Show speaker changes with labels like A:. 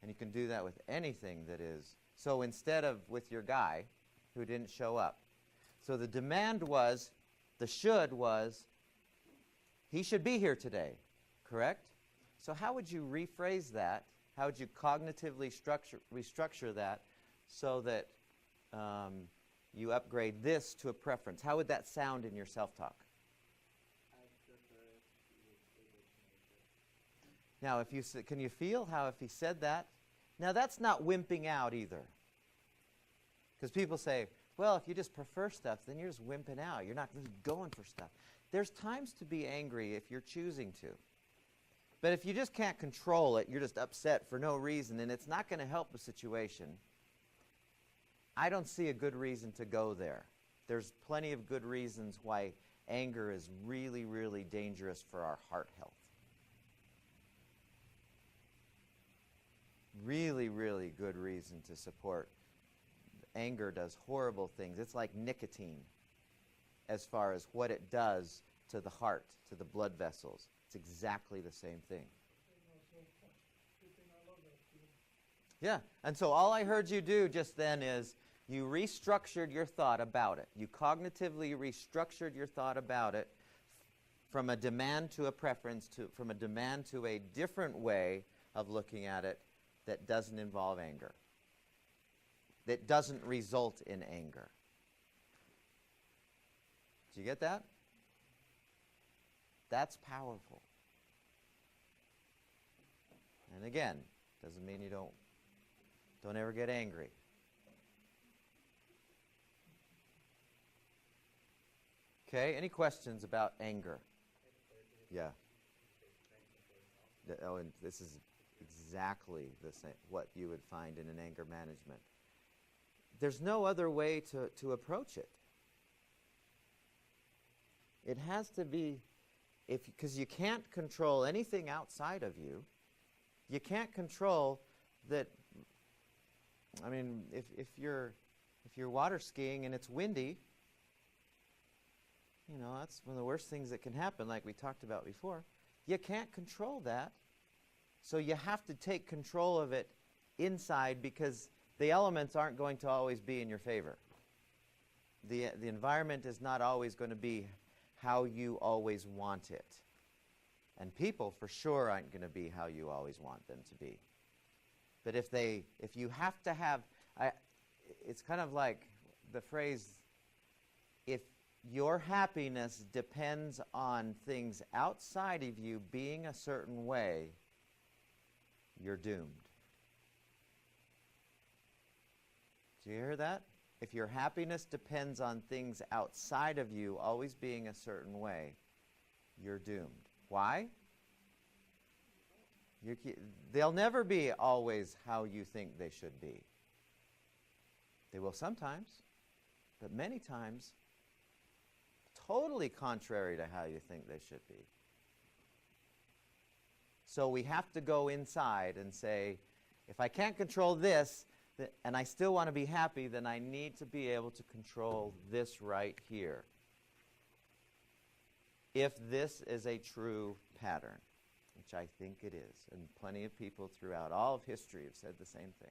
A: And you can do that with anything that is. So instead of with your guy who didn't show up. So the demand was, the should was, he should be here today, correct? So how would you rephrase that? How would you cognitively restructure that so that you upgrade this to a preference? How would that sound in your self-talk? Now, if you can you feel how if he said that? Now, that's not wimping out either. Because people say, well, if you just prefer stuff, then you're just wimping out. You're not really going for stuff. There's times to be angry if you're choosing to. But if you just can't control it, you're just upset for no reason, and it's not going to help the situation, I don't see a good reason to go there. There's plenty of good reasons why anger is really, really dangerous for our heart health. Really, really good reason to support. Anger does horrible things. It's like nicotine as far as what it does to the heart, to the blood vessels. It's exactly the same thing. Yeah, and so all I heard you do just then is you restructured your thought about it. You cognitively restructured your thought about it from a demand to a preference, from a demand to a different way of looking at it that doesn't involve anger, that doesn't result in anger. Do you get that? That's powerful. And again, doesn't mean you don't ever get angry. Okay, any questions about anger? Yeah. Oh, and this is exactly the same, what you would find in an anger management. There's no other way to approach it. It has to be, because you can't control anything outside of you. You can't control that. I mean, if you're water skiing and it's windy, you know, that's one of the worst things that can happen, like we talked about before. You can't control that. So you have to take control of it inside, because the elements aren't going to always be in your favor. The environment is not always going to be how you always want it. And people for sure aren't going to be how you always want them to be. But if you have to have, it's kind of like the phrase, if your happiness depends on things outside of you being a certain way, you're doomed. Do you hear that? If your happiness depends on things outside of you always being a certain way, you're doomed. Why? They'll never be always how you think they should be. They will sometimes, but many times, totally contrary to how you think they should be. So we have to go inside and say, if I can't control this, and I still want to be happy, then I need to be able to control this right here. If this is a true pattern, which I think it is, and plenty of people throughout all of history have said the same thing.